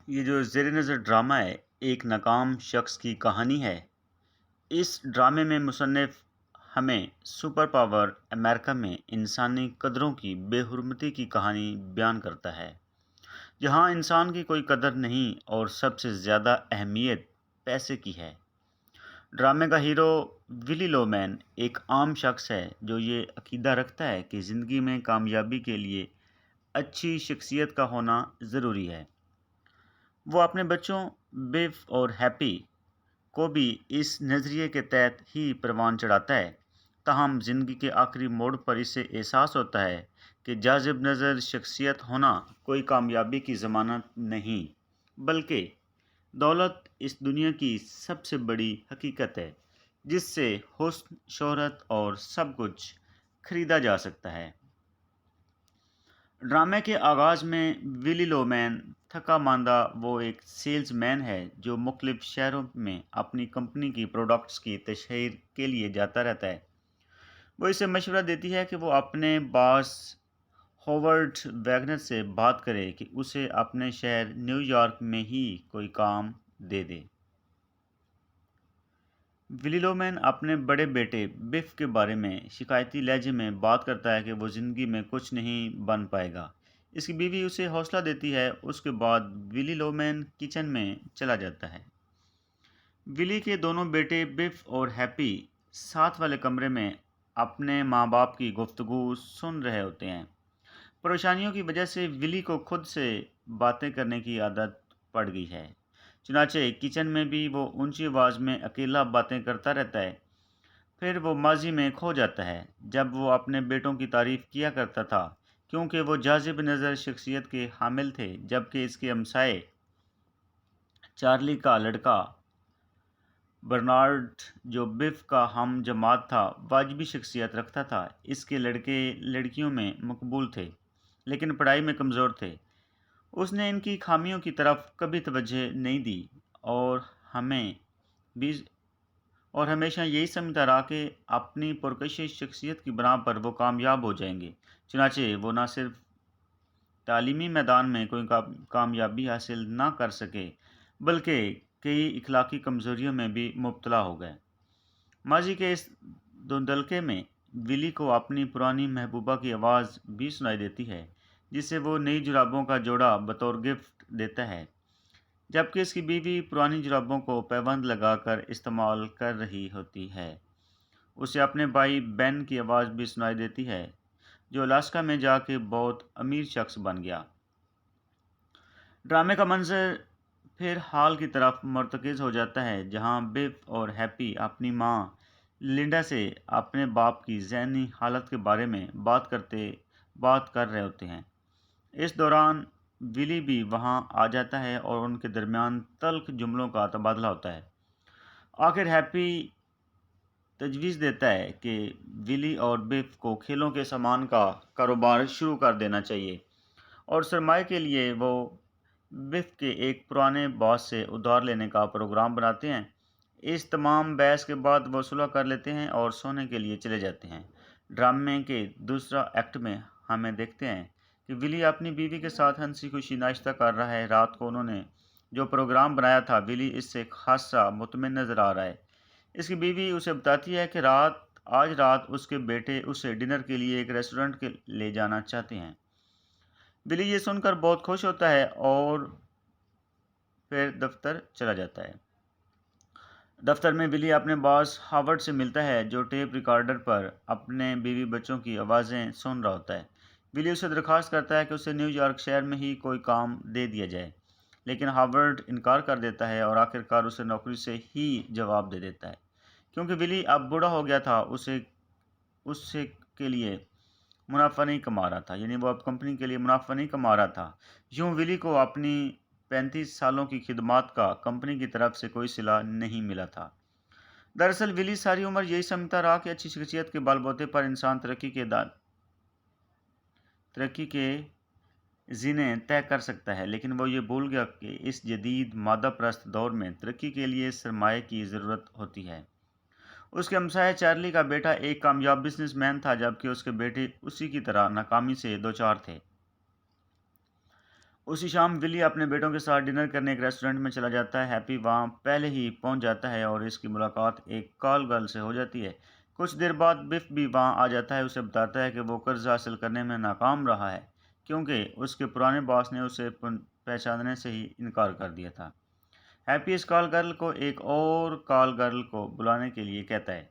یہ جو زیر نظر ڈرامہ ہے ایک ناکام شخص کی کہانی ہے۔ اس ڈرامے میں مصنف ہمیں سپر پاور امریکہ میں انسانی قدروں کی بے حرمتی کی کہانی بیان کرتا ہے، جہاں انسان کی کوئی قدر نہیں اور سب سے زیادہ اہمیت پیسے کی ہے۔ ڈرامے کا ہیرو ولی لومین ایک عام شخص ہے جو یہ عقیدہ رکھتا ہے کہ زندگی میں کامیابی کے لیے اچھی شخصیت کا ہونا ضروری ہے۔ وہ اپنے بچوں بیف اور ہیپی کو بھی اس نظریے کے تحت ہی پروان چڑھاتا ہے، تاہم زندگی کے آخری موڑ پر اسے احساس ہوتا ہے کہ جاذب نظر شخصیت ہونا کوئی کامیابی کی ضمانت نہیں، بلکہ دولت اس دنیا کی سب سے بڑی حقیقت ہے جس سے حسن، شہرت اور سب کچھ خریدا جا سکتا ہے۔ ڈرامے کے آغاز میں ولی لومین تھکا ماندہ وہ ایک سیلز مین ہے جو مختلف شہروں میں اپنی کمپنی کی پروڈکٹس کی تشہیر کے لیے جاتا رہتا ہے۔ وہ اسے مشورہ دیتی ہے کہ وہ اپنے باس ہوورڈ ویگنر سے بات کرے کہ اسے اپنے شہر نیو یارک میں ہی کوئی کام دے دے۔ ولی لومین اپنے بڑے بیٹے بف کے بارے میں شکایتی لہجے میں بات کرتا ہے کہ وہ زندگی میں کچھ نہیں بن پائے گا۔ اس کی بیوی اسے حوصلہ دیتی ہے۔ اس کے بعد ولی لومین کچن میں چلا جاتا ہے۔ ولی کے دونوں بیٹے بف اور ہیپی ساتھ والے کمرے میں اپنے ماں باپ کی گفتگو سن رہے ہوتے ہیں۔ پریشانیوں کی وجہ سے ولی کو خود سے باتیں کرنے کی عادت پڑ گئی ہے، چنانچہ کچن میں بھی وہ اونچی آواز میں اکیلا باتیں کرتا رہتا ہے۔ پھر وہ ماضی میں کھو جاتا ہے جب وہ اپنے بیٹوں کی تعریف کیا کرتا تھا، کیونکہ وہ جاذب نظر شخصیت کے حامل تھے، جبکہ اس کے ہمسائے چارلی کا لڑکا برنارڈ جو بف کا ہم جماعت تھا واجبی شخصیت رکھتا تھا۔ اس کے لڑکے لڑکیوں میں مقبول تھے لیکن پڑھائی میں کمزور تھے۔ اس نے ان کی خامیوں کی طرف کبھی توجہ نہیں دی اور ہمیں بھی اور ہمیشہ یہی سمجھتا رہا کہ اپنی پرکشش شخصیت کی بنا پر وہ کامیاب ہو جائیں گے، چنانچہ وہ نہ صرف تعلیمی میدان میں کوئی کامیابی حاصل نہ کر سکے بلکہ کئی اخلاقی کمزوریوں میں بھی مبتلا ہو گئے۔ ماضی کے اس دھندلکے میں ولی کو اپنی پرانی محبوبہ کی آواز بھی سنائی دیتی ہے جسے وہ نئی جرابوں کا جوڑا بطور گفٹ دیتا ہے، جبکہ اس کی بیوی پرانی جرابوں کو پیوند لگا کر استعمال کر رہی ہوتی ہے۔ اسے اپنے بھائی بین کی آواز بھی سنائی دیتی ہے جو الاسکا میں جا کے بہت امیر شخص بن گیا۔ ڈرامے کا منظر پھر ہال کی طرف مرتکز ہو جاتا ہے جہاں بف اور ہیپی اپنی ماں لنڈا سے اپنے باپ کی ذہنی حالت کے بارے میں بات کر رہے ہوتے ہیں۔ اس دوران ولی بھی وہاں آ جاتا ہے اور ان کے درمیان تلخ جملوں کا تبادلہ ہوتا ہے۔ آخر ہیپی تجویز دیتا ہے کہ ولی اور بف کو کھیلوں کے سامان کا کاروبار شروع کر دینا چاہیے اور سرمایہ کے لیے وہ بف کے ایک پرانے باس سے ادھار لینے کا پروگرام بناتے ہیں۔ اس تمام بحث کے بعد وہ صلح کر لیتے ہیں اور سونے کے لیے چلے جاتے ہیں۔ ڈرامے کے دوسرا ایکٹ میں ہمیں دیکھتے ہیں کہ ولی اپنی بیوی کے ساتھ ہنسی خوشی ناشتہ کر رہا ہے۔ رات کو انہوں نے جو پروگرام بنایا تھا، ولی اس سے خاصا مطمئن نظر آ رہا ہے۔ اس کی بیوی اسے بتاتی ہے کہ آج رات اس کے بیٹے اسے ڈنر کے لیے ایک ریسٹورنٹ لے جانا چاہتے ہیں۔ ولی یہ سن کر بہت خوش ہوتا ہے اور پھر دفتر چلا جاتا ہے۔ دفتر میں ولی اپنے باس ہاورڈ سے ملتا ہے جو ٹیپ ریکارڈر پر اپنے بیوی بچوں کی آوازیں سن رہا ہوتا ہے۔ ولی اسے درخواست کرتا ہے کہ اسے نیو یارک شہر میں ہی کوئی کام دے دیا جائے، لیکن ہاورڈ انکار کر دیتا ہے اور آخرکار اسے نوکری سے ہی جواب دے دیتا ہے، کیونکہ ولی اب بوڑھا ہو گیا تھا، اسے کے لیے منافع نہیں کما رہا تھا، یعنی وہ اب کمپنی کے لیے منافع نہیں کما رہا تھا۔ یوں ولی کو اپنی 35 سالوں کی خدمات کا کمپنی کی طرف سے کوئی صلہ نہیں ملا تھا۔ دراصل ولی ساری عمر یہی سمجھتا رہا کہ اچھی شخصیت کے بال بوتے پر انسان ترقی کے زینے طے کر سکتا ہے، لیکن وہ یہ بھول گیا کہ اس جدید مادہ پرست دور میں ترقی کے لیے سرمایہ کی ضرورت ہوتی ہے۔ اس کے ہمسائے چارلی کا بیٹا ایک کامیاب بزنس مین تھا، جبکہ اس کے بیٹے اسی کی طرح ناکامی سے دوچار تھے۔ اسی شام ولی اپنے بیٹوں کے ساتھ ڈنر کرنے ایک ریسٹورینٹ میں چلا جاتا ہے۔ ہیپی وہاں پہلے ہی پہنچ جاتا ہے اور اس کی ملاقات ایک کال گرل سے ہو جاتی ہے۔ کچھ دیر بعد بف بھی وہاں آ جاتا ہے، اسے بتاتا ہے کہ وہ قرض حاصل کرنے میں ناکام رہا ہے کیونکہ اس کے پرانے باس نے اسے پہچاننے سے ہی انکار کر دیا تھا۔ ہیپی اس کال گرل کو ایک اور کال گرل کو بلانے کے لیے کہتا ہے۔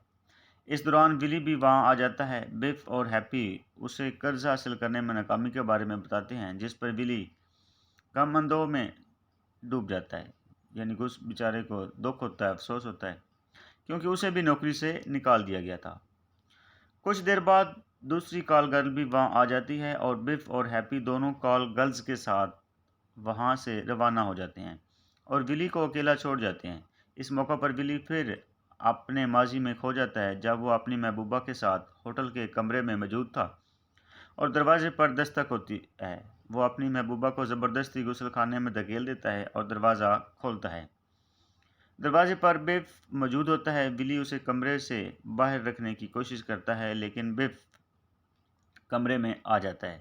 اس دوران ولی بھی وہاں آ جاتا ہے۔ بف اور ہیپی اسے قرض حاصل کرنے میں ناکامی کے بارے میں بتاتے ہیں، جس پر ولی غم اندوہ میں ڈوب جاتا ہے، یعنی کہ اس بیچارے کو دکھ ہوتا ہے، افسوس ہوتا ہے کیونکہ اسے بھی نوکری سے نکال دیا گیا تھا۔ کچھ دیر بعد دوسری کال گرل بھی وہاں آ جاتی ہے اور بف اور ہیپی دونوں کال گرلز کے ساتھ وہاں سے روانہ ہو جاتے ہیں اور ولی کو اکیلا چھوڑ جاتے ہیں۔ اس موقع پر ولی پھر اپنے ماضی میں کھو جاتا ہے جب وہ اپنی محبوبہ کے ساتھ ہوٹل کے کمرے میں موجود تھا اور دروازے پر دستک ہوتی ہے۔ وہ اپنی محبوبہ کو زبردستی غسل خانے میں دھکیل دیتا ہے اور دروازہ کھولتا ہے۔ دروازے پر بف موجود ہوتا ہے۔ ولی اسے کمرے سے باہر رکھنے کی کوشش کرتا ہے لیکن بف کمرے میں آ جاتا ہے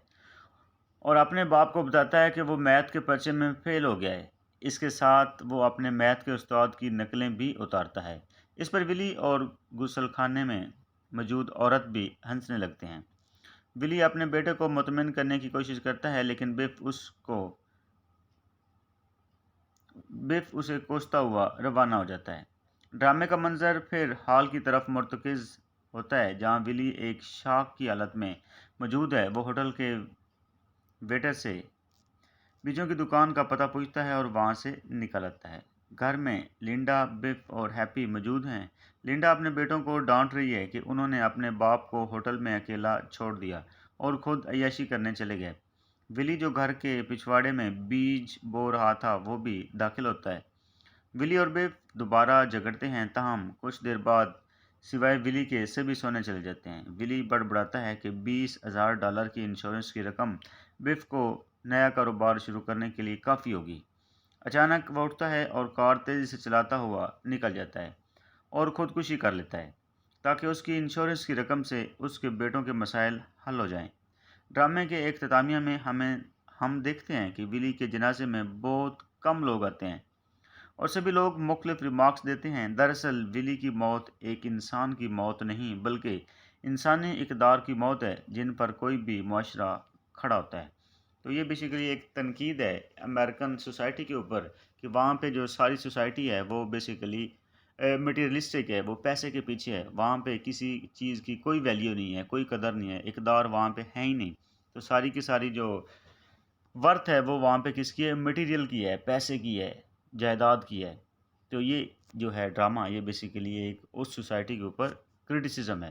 اور اپنے باپ کو بتاتا ہے کہ وہ میتھ کے پرچے میں فیل ہو گیا ہے۔ اس کے ساتھ وہ اپنے میتھ کے استاد کی نقلیں بھی اتارتا ہے۔ اس پر ولی اور غسل خانے میں موجود عورت بھی ہنسنے لگتے ہیں۔ ولی اپنے بیٹے کو مطمئن کرنے کی کوشش کرتا ہے لیکن بف اسے کوستا ہوا روانہ ہو جاتا ہے۔ ڈرامے کا منظر پھر ہال کی طرف مرتکز ہوتا ہے جہاں ولی ایک شاک کی حالت میں موجود ہے۔ وہ ہوٹل کے ویٹر سے بیجوں کی دکان کا پتہ پوچھتا ہے اور وہاں سے نکل آتا ہے۔ گھر میں لنڈا، بف اور ہیپی موجود ہیں۔ لنڈا اپنے بیٹوں کو ڈانٹ رہی ہے کہ انہوں نے اپنے باپ کو ہوٹل میں اکیلا چھوڑ دیا اور خود عیاشی کرنے چلے گئے۔ ولی جو گھر کے پچھواڑے میں بیج بو رہا تھا وہ بھی داخل ہوتا ہے۔ ولی اور بف دوبارہ جھگڑتے ہیں، تاہم کچھ دیر بعد سوائے ولی کے سبھی سونے چلے جاتے ہیں۔ ولی بڑبڑاتا ہے کہ $20,000 کی انشورنس کی رقم بف کو نیا کاروبار شروع کرنے کے لیے کافی ہوگی۔ اچانک وہ اٹھتا ہے اور کار تیزی سے چلاتا ہوا نکل جاتا ہے اور خودکشی کر لیتا ہے تاکہ اس کی انشورنس کی رقم سے اس کے بیٹوں کے مسائل حل ہو جائیں۔ ڈرامے کے اختتامیہ میں ہم دیکھتے ہیں کہ ولی کے جنازے میں بہت کم لوگ آتے ہیں اور سبھی لوگ مختلف ریمارکس دیتے ہیں۔ دراصل ولی کی موت ایک انسان کی موت نہیں بلکہ انسانی اقدار کی موت ہے جن پر کوئی بھی معاشرہ کھڑا ہوتا ہے۔ تو یہ بیسیکلی ایک تنقید ہے امریکن سوسائٹی کے اوپر کہ وہاں پہ جو ساری سوسائٹی ہے وہ بیسیکلی مٹیریلسٹک ہے، وہ پیسے کے پیچھے ہے۔ وہاں پہ کسی چیز کی کوئی ویلیو نہیں ہے، کوئی قدر نہیں ہے، اقدار وہاں پہ ہے ہی نہیں۔ تو ساری کی ساری جو ورتھ ہے وہ وہاں پہ کس کی ہے؟ مٹیریل کی ہے، پیسے کی ہے، جائیداد کی ہے۔ تو یہ جو ہے ڈرامہ، یہ بیسیکلی ایک اس سوسائٹی کے اوپر کرٹیسزم ہے۔